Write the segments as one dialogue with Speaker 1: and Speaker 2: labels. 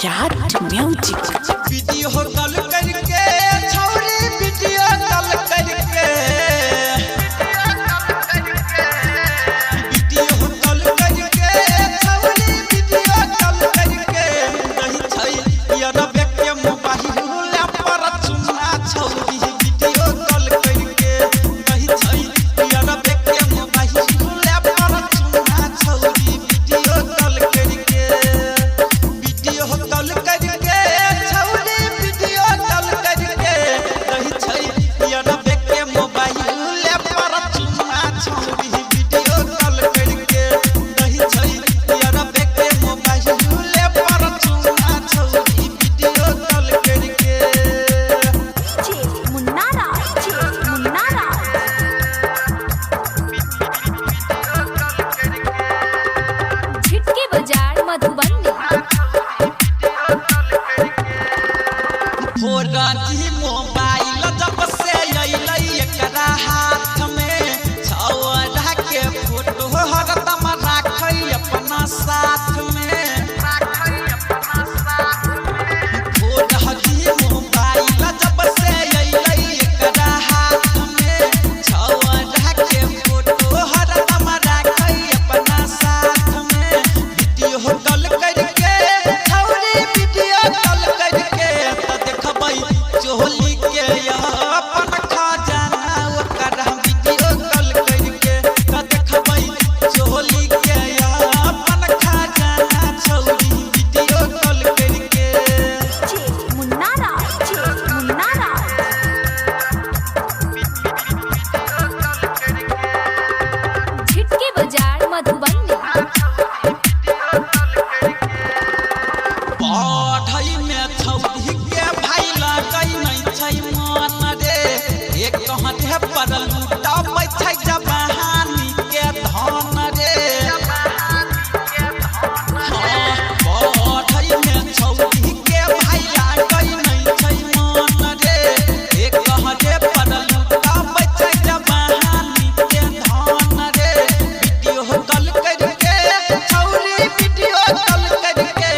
Speaker 1: विराट music.
Speaker 2: Video call करके छौरी video call करके वीडियो कॉल करके छौरी वीडियो कॉल करके नहीं छै यार बेके मोबाइल पर चुना छौरी वीडियो कॉल करके नहीं छै यार बेके मोबाइल पर चुना छौरी वीडियो कॉल करके वीडियो कॉल करके छौरी वीडियो कॉल करके नहीं छै यार बेके मोबाइल पर चुना छौरी वीडियो कॉल करके नहीं छै यार बेके मोबाइल पर चुना छौरी वीडियो कॉल करके
Speaker 1: मुन्नारा झिटके बाजार मधुबनी।
Speaker 2: फोरजी मोबाइल जब से अइलै एकरा हाथ में छौरा के फोटो हरदम राखै अपना साथ में। फोरजी मोबाइल जब से अइलै एकरा हाथ में छौरा के फोटो हरदम राखै अपना साथ में। वीडियो कॉल करके छौरी वीडियो कॉल करके देखबै चोली के अपन खजाना ओकर वीडियो कॉल करके देखबै चोली के अपन खजाना छौरी वीडियो कॉल करके
Speaker 1: मुन्नारा झिटके बाजार मधुबनी।
Speaker 2: पढ़ै में छौरी के भाई लगै नहीं छै मन रे एक कहते पर लुटाबै छै जवानी के धन रे। पढ़ै में छौरी के भाई लगै नहीं छै मन रे एक कहते पर लुटाबै छै जवानी के धन रे। वीडियो कॉल करके छौरी वीडियो कॉल करके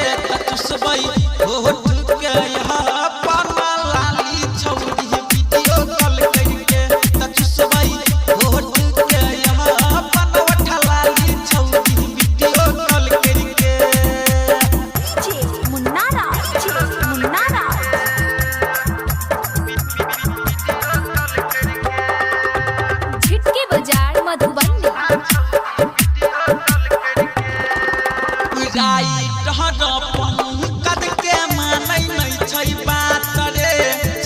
Speaker 2: चुसबै होठ के अपन लाली छौरी वीडियो कॉल करके चुसबै होठ के अपन ओठ लाली छौरी वीडियो कॉल करके
Speaker 1: मुन्नारा झिटके बाजार मधुबनी।
Speaker 2: राइट पंकज के मानै नहीं छै बात रे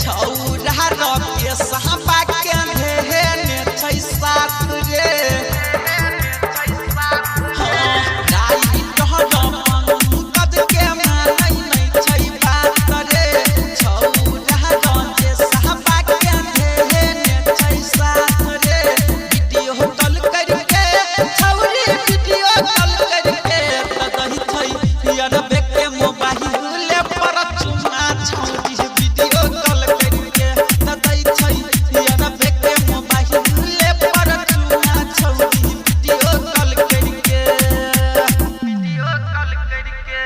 Speaker 2: छौरा रके साहबा के धेने छै साथ रे। राइट पंकज के मानै नहीं छै बात रे छौरा रके साहबा के धेने छै साथ रे। वीडियो कॉल करके छौरी वीडियो कॉल करके दही छै यार बेके मोबाइल पर चुना छौरी वीडियो कॉल करके दही छै यार बेके मोबाइल पर चुना छौरी वीडियो कॉल करके वीडियो कॉल करके।